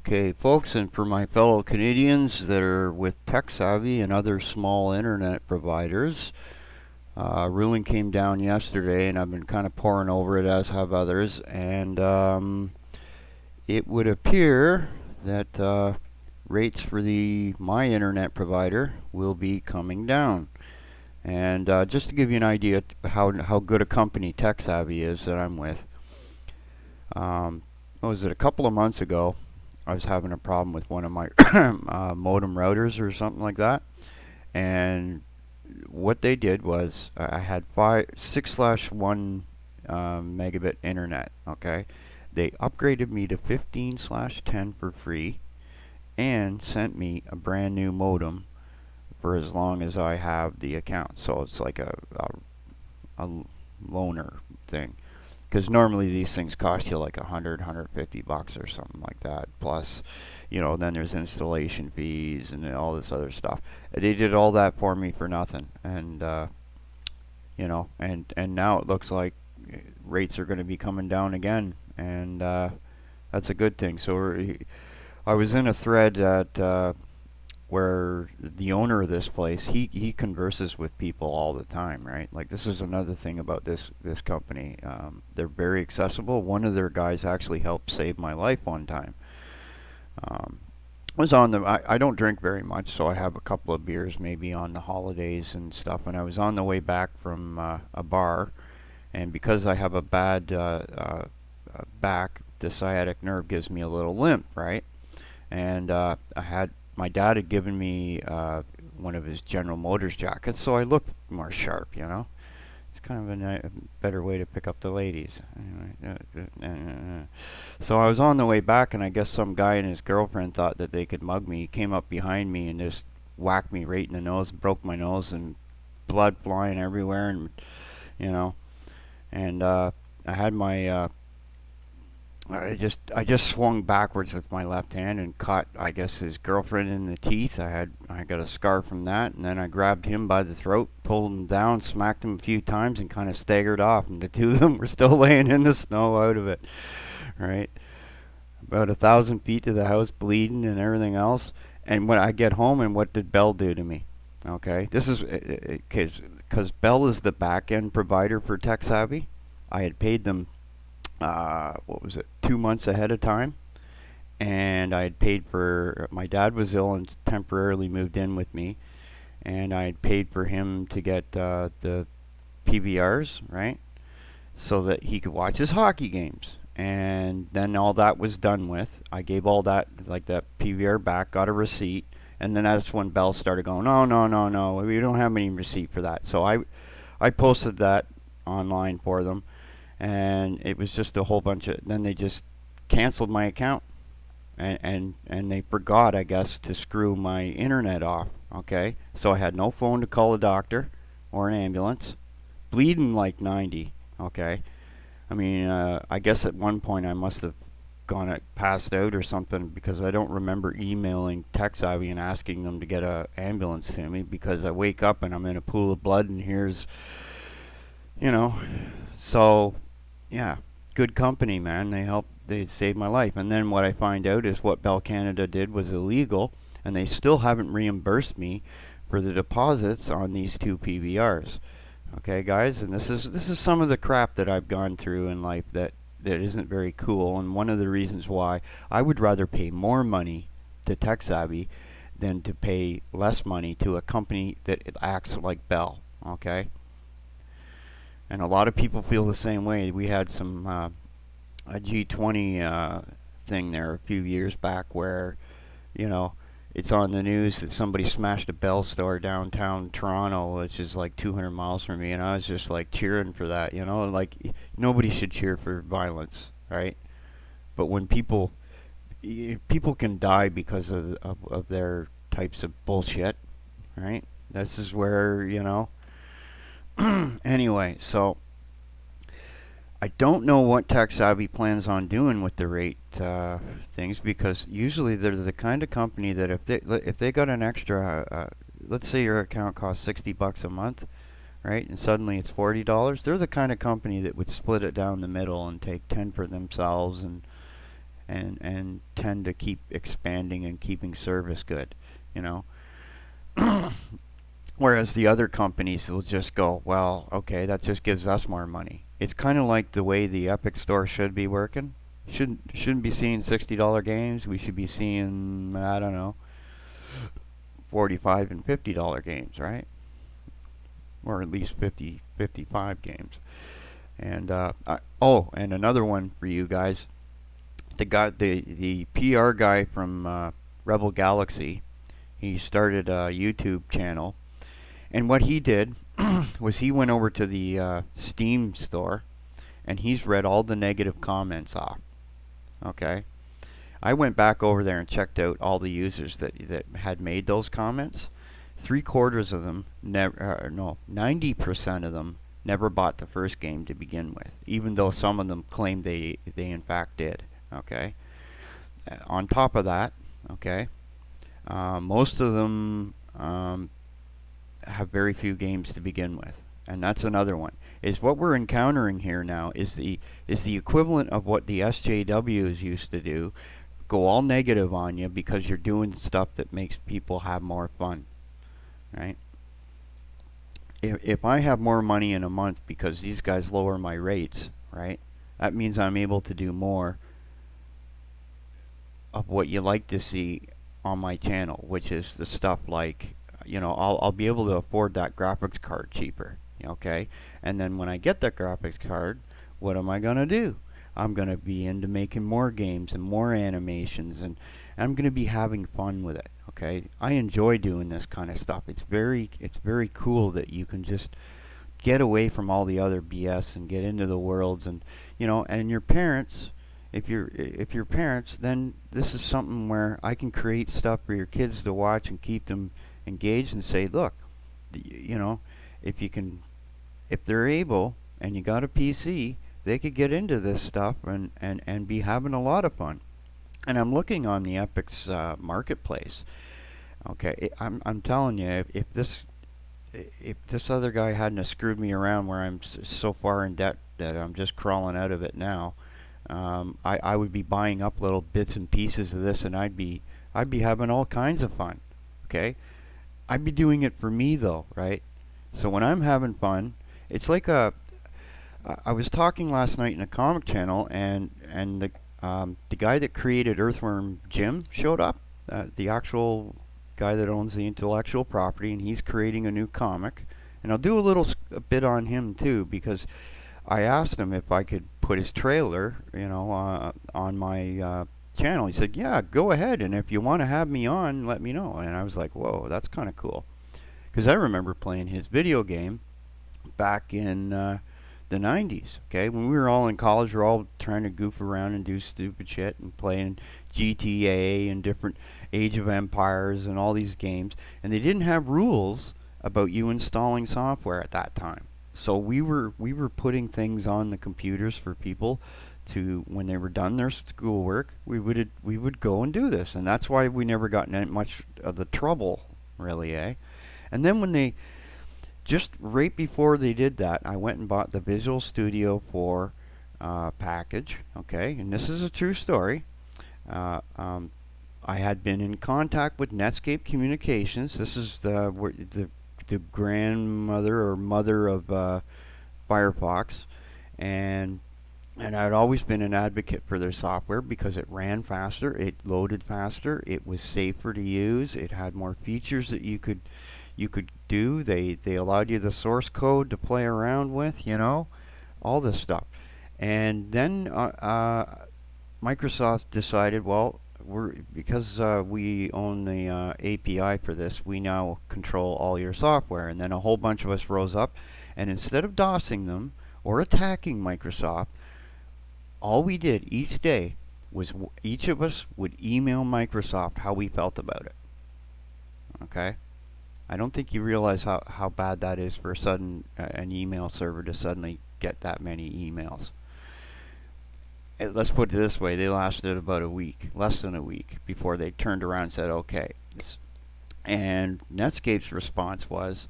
Okay, folks, and for my fellow Canadians that are with TechSavvy and other small internet providers, ruling came down yesterday, and I've been kind of poring over it, as have others, and it would appear that rates for the my internet provider will be coming down. And just to give you an idea how good a company TechSavvy is that I'm with, what was it, a couple of months ago, I was having a problem with one of my modem routers or something like that. And what they did was I had 6/1 megabit internet. Okay, they upgraded me to 15/10 for free and sent me a brand new modem for as long as I have the account. So it's like a loaner thing. Because normally these things cost you like 150 bucks or something like that. Plus, then there's installation fees and all this other stuff. They did all that for me for nothing, and and now it looks like rates are going to be coming down again, and that's a good thing. So I was in a thread that where the owner of this place, he converses with people all the time, right? Like, this is another thing about this company. They're very accessible. One of their guys actually helped save my life one time. Um, I don't drink very much, so I have a couple of beers maybe on the holidays and stuff. And I was on the way back from a bar, and because I have a bad back, the sciatic nerve gives me a little limp, right? And my dad had given me one of his General Motors jackets, so I looked more sharp. It's kind of a better way to pick up the ladies. Anyway, so I was on the way back, and I guess some guy and his girlfriend thought that they could mug me. He came up behind me and just whacked me right in the nose, broke my nose, and blood flying everywhere, and you know, and I had my I just swung backwards with my left hand and caught, I guess, his girlfriend in the teeth. I got a scar from that, and then I grabbed him by the throat, pulled him down, smacked him a few times, and kind of staggered off. And the two of them were still laying in the snow out of it, right? About 1,000 feet to the house, bleeding and everything else. And when I get home, and what did Bell do to me? Okay, this is because Bell is the back end provider for TechSavvy. I had paid them what was it, 2 months ahead of time, and I had paid for, my dad was ill and temporarily moved in with me, and I had paid for him to get the PVRs, right, so that he could watch his hockey games. And then all that was done with. I gave all that, like that PVR back, got a receipt, and then that's when Bell started going, no, no, no, no, we don't have any receipt for that. So I posted that online for them, and it was just a whole bunch of, then they just canceled my account, and they forgot, I guess, to screw my internet off. Okay, so I had no phone to call a doctor or an ambulance, bleeding like 90. Okay, I mean, I guess at one point I must have passed out or something, because I don't remember emailing TechSavvy and asking them to get a ambulance to me, because I wake up and I'm in a pool of blood, and here's, you know, so yeah, good company, man. They saved my life. And then what I find out is what Bell Canada did was illegal, and they still haven't reimbursed me for the deposits on these two PVRs. Okay, guys, and this is some of the crap that I've gone through in life that isn't very cool, and one of the reasons why I would rather pay more money to TechSavvy than to pay less money to a company that acts like Bell. Okay? And a lot of people feel the same way. We had a G20 thing there a few years back where, it's on the news that somebody smashed a Bell store downtown Toronto, which is like 200 miles from me, and I was just like cheering for that, like nobody should cheer for violence, right? But when people can die because of their types of bullshit, right? This is where, anyway, so I don't know what TechSavvy plans on doing with the rate things, because usually they're the kind of company that if they got an extra, let's say your account costs $60 a month, right, and suddenly it's $40, they're the kind of company that would split it down the middle and take 10 for themselves, and and tend to keep expanding and keeping service good, you know. Whereas the other companies will just go, well, okay, that just gives us more money. It's kind of like the way the Epic Store should be working. Shouldn't be seeing $60 games. We should be seeing, I don't know, 45 and $50 games, right? Or at least 50, 55 games. And and another one for you guys. The PR guy from Rebel Galaxy, he started a YouTube channel, and what he did was he went over to the Steam store and he's read all the negative comments off. Okay, I went back over there and checked out all the users that had made those comments. 3/4 of them never, no, 90% of them never bought the first game to begin with, even though some of them claimed they in fact did. Okay. On top of that, okay, most of them have very few games to begin with, and that's another one. Is what we're encountering here now is the equivalent of what the SJWs used to do, go all negative on you because you're doing stuff that makes people have more fun, right? If I have more money in a month because these guys lower my rates, right? That means I'm able to do more of what you like to see on my channel, which is the stuff like, I'll be able to afford that graphics card cheaper, okay? And then when I get that graphics card, what am I gonna do? I'm gonna be into making more games and more animations, and I'm gonna be having fun with it, okay? I enjoy doing this kind of stuff. It's very cool that you can just get away from all the other BS and get into the worlds, and and your parents, if you're parents, then this is something where I can create stuff for your kids to watch and keep them engaged and say, look, you know, if you can, if they're able and you got a PC, they could get into this stuff and be having a lot of fun. And I'm looking on the Epic's marketplace. Okay, I'm telling you, if this other guy hadn't have screwed me around where I'm so far in debt that I'm just crawling out of it now, I would be buying up little bits and pieces of this, and I'd be having all kinds of fun. Okay, I'd be doing it for me though, right? So when I'm having fun, it's like I was talking last night in a comic channel, and the guy that created Earthworm Jim showed up, the actual guy that owns the intellectual property, and he's creating a new comic. And I'll do a bit on him too, because I asked him if I could put his trailer, on my channel. He said, "Yeah, go ahead, and if you want to have me on, let me know." And I was like, "Whoa, that's kind of cool," because I remember playing his video game back in the 90s. Okay, when we were all in college, we were all trying to goof around and do stupid shit and playing GTA and different Age of Empires and all these games, and they didn't have rules about you installing software at that time. So we were putting things on the computers for people to, when they were done their schoolwork, we would go and do this, and that's why we never got in much of the trouble, really, eh? And then when they just right before they did that, I went and bought the Visual Studio 4 package. Okay, and this is a true story. I had been in contact with Netscape Communications. This is the grandmother or mother of Firefox, and I'd always been an advocate for their software because it ran faster, it loaded faster, it was safer to use, it had more features that you could do. They allowed you the source code to play around with, all this stuff. And then Microsoft decided, well, because we own the API for this, we now control all your software. And then a whole bunch of us rose up, and instead of DOSing them or attacking Microsoft, all we did each day was each of us would email Microsoft how we felt about it. Okay? I don't think you realize how bad that is for an email server to suddenly get that many emails. Let's put it this way, they lasted about a week, less than a week, before they turned around and said, okay. And Netscape's response was,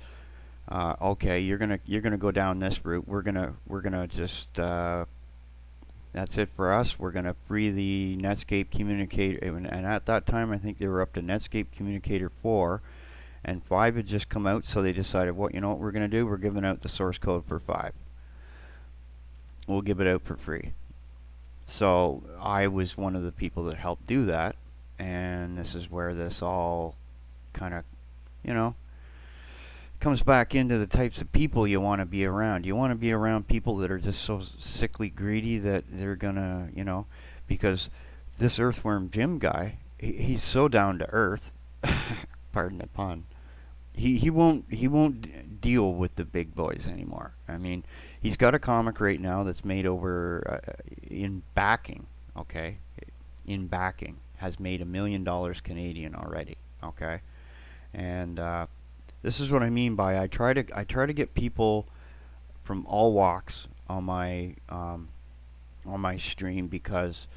okay, you're gonna go down this route. We're gonna just That's it for us. We're going to free the Netscape Communicator. And at that time, I think they were up to Netscape Communicator 4, and 5 had just come out, so they decided, what, you know what we're going to do? We're giving out the source code for 5. We'll give it out for free. So I was one of the people that helped do that, and this is where this all kind of, you know, comes back into the types of people you want to be around. You want to be around people that are just so sickly greedy that they're gonna, because this Earthworm Jim guy, he's so down to earth. Pardon the pun. He won't deal with the big boys anymore. I mean, he's got a comic right now that's made over in backing. Okay, in backing has made $1 million Canadian already. Okay, and this is what I mean by I try to get people from all walks on my stream, because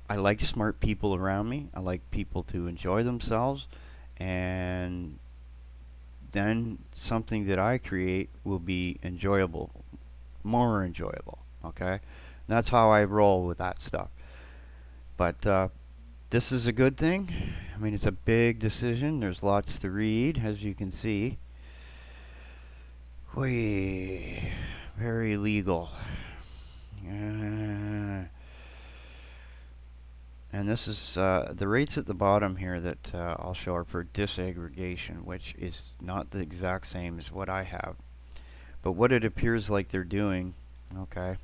I like smart people around me. I like people to enjoy themselves, and then something that I create will be enjoyable, more enjoyable. Okay, and that's how I roll with that stuff. But this is a good thing. I mean, it's a big decision. There's lots to read, as you can see. Whee, very legal. And this is the rates at the bottom here that I'll show are for disaggregation, which is not the exact same as what I have. But what it appears like they're doing, okay,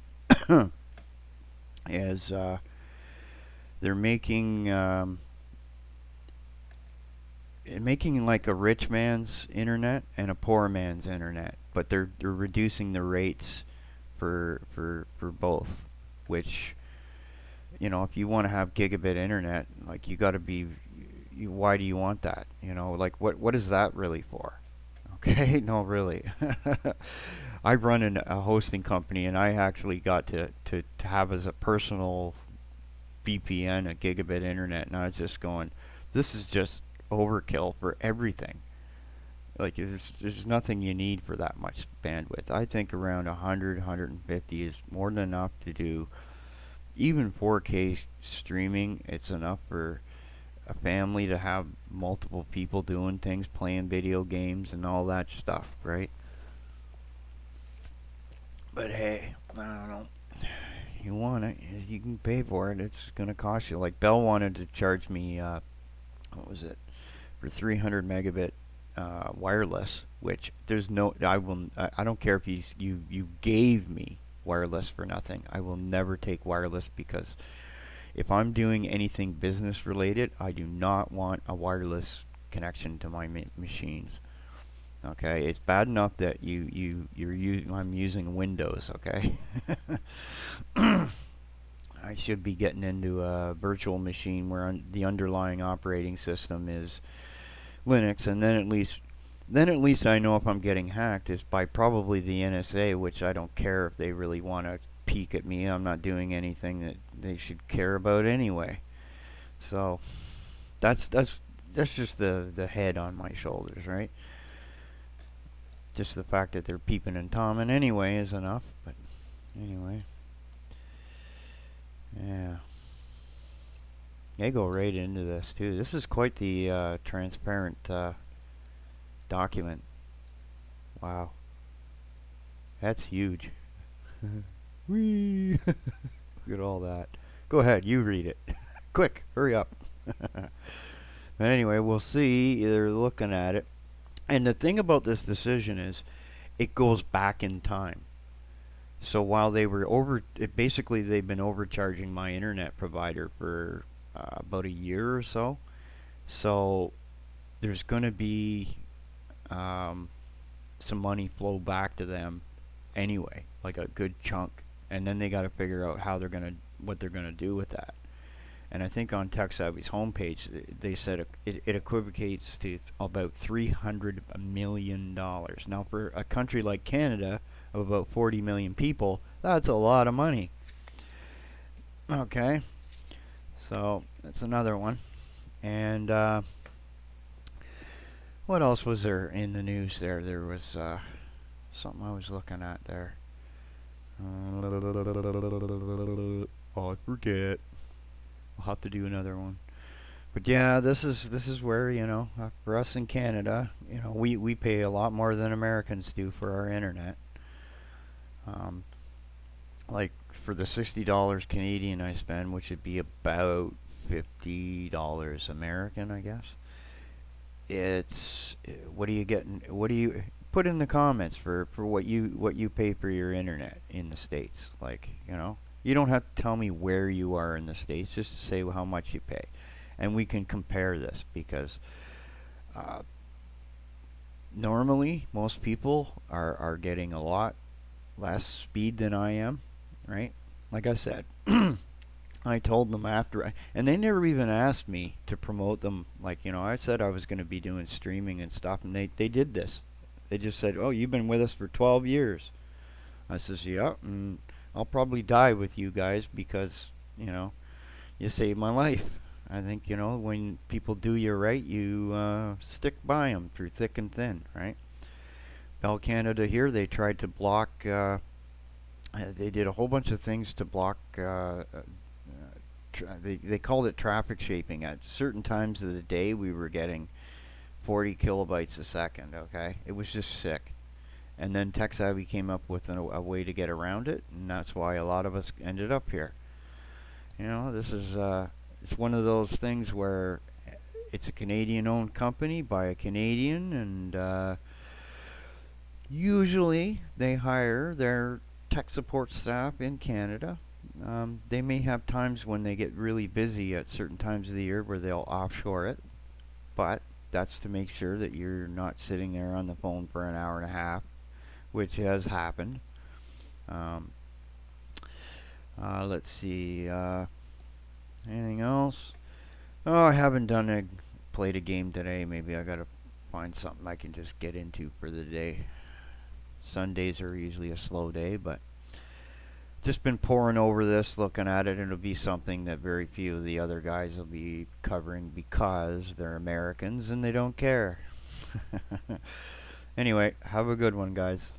is they're making like a rich man's internet and a poor man's internet, but they're reducing the rates for both, which, if you want to have gigabit internet, like, you got to be, why do you want that? Like, what is that really for? Okay, no, really. I run a hosting company, and I actually got to have as a personal VPN a gigabit internet, and I was just going, this is just overkill for everything. Like, there's nothing you need for that much bandwidth. I think around 100, 150 is more than enough to do even 4K streaming. It's enough for a family to have multiple people doing things, playing video games and all that stuff, right? But hey, I don't know. You want it, you can pay for it. It's gonna cost you. Like, Bell wanted to charge me, what was it, for 300 megabit wireless, which there's no, I don't care if you gave me wireless for nothing. I will never take wireless, because if I'm doing anything business related, I do not want a wireless connection to my machines. Okay, it's bad enough that I'm using Windows. Okay, I should be getting into a virtual machine where the underlying operating system is Linux, and then at least I know if I'm getting hacked is by probably the NSA, which I don't care if they really want to peek at me. I'm not doing anything that they should care about anyway. So that's just the head on my shoulders, right? Just the fact that they're peeping and tomming anyway is enough. But anyway, yeah, they go right into this too. This is quite the transparent document. Wow, that's huge. Whee! Look at all that. Go ahead, you read it. Quick, hurry up. But anyway, we'll see. They're looking at it. And the thing about this decision is it goes back in time. So while they were basically they've been overcharging my internet provider for about a year or so. So there's going to be some money flow back to them anyway, like a good chunk. And then they got to figure out what they're gonna do with that. And I think on TechSavvy's homepage they said it equivocates to about $300 million. Now, for a country like Canada of about 40 million people, that's a lot of money. Okay, so that's another one. And what else was there in the news there? There was something I was looking at there. Oh, I forget. I'll have to do another one. But yeah, this is where for us in Canada, we pay a lot more than Americans do for our internet. Um, like for the $60 Canadian I spend, which would be about $50 American, I guess. It's what are you getting? What do you put in the comments for what you pay for your internet in the states? Like you don't have to tell me where you are in the states. Just say how much you pay, and we can compare this because uh, normally most people are getting a lot less speed than I am, right? Like I said, I told them and they never even asked me to promote them. Like, I said I was going to be doing streaming and stuff, and they did this. They just said, "Oh, you've been with us for 12 years." I says, "Yeah, and I'll probably die with you guys because, you saved my life." I think, when people do you right, you stick by them through thick and thin, right? Bell Canada here, they tried to block, they did a whole bunch of things to block they called it traffic shaping. At certain times of the day, we were getting 40 kilobytes a second. Okay, it was just sick. And then TechSavvy came up with a way to get around it, and that's why a lot of us ended up here. This is it's one of those things where it's a Canadian-owned company by a Canadian, and usually they hire their tech support staff in Canada. They may have times when they get really busy at certain times of the year where they'll offshore it, but that's to make sure that you're not sitting there on the phone for an hour and a half, which has happened. Um, let's see. Anything else? Oh, I haven't played a game today. Maybe I gotta find something I can just get into for the day. Sundays are usually a slow day, but just been poring over this, looking at it, and it'll be something that very few of the other guys will be covering because they're Americans and they don't care. Anyway, have a good one, guys.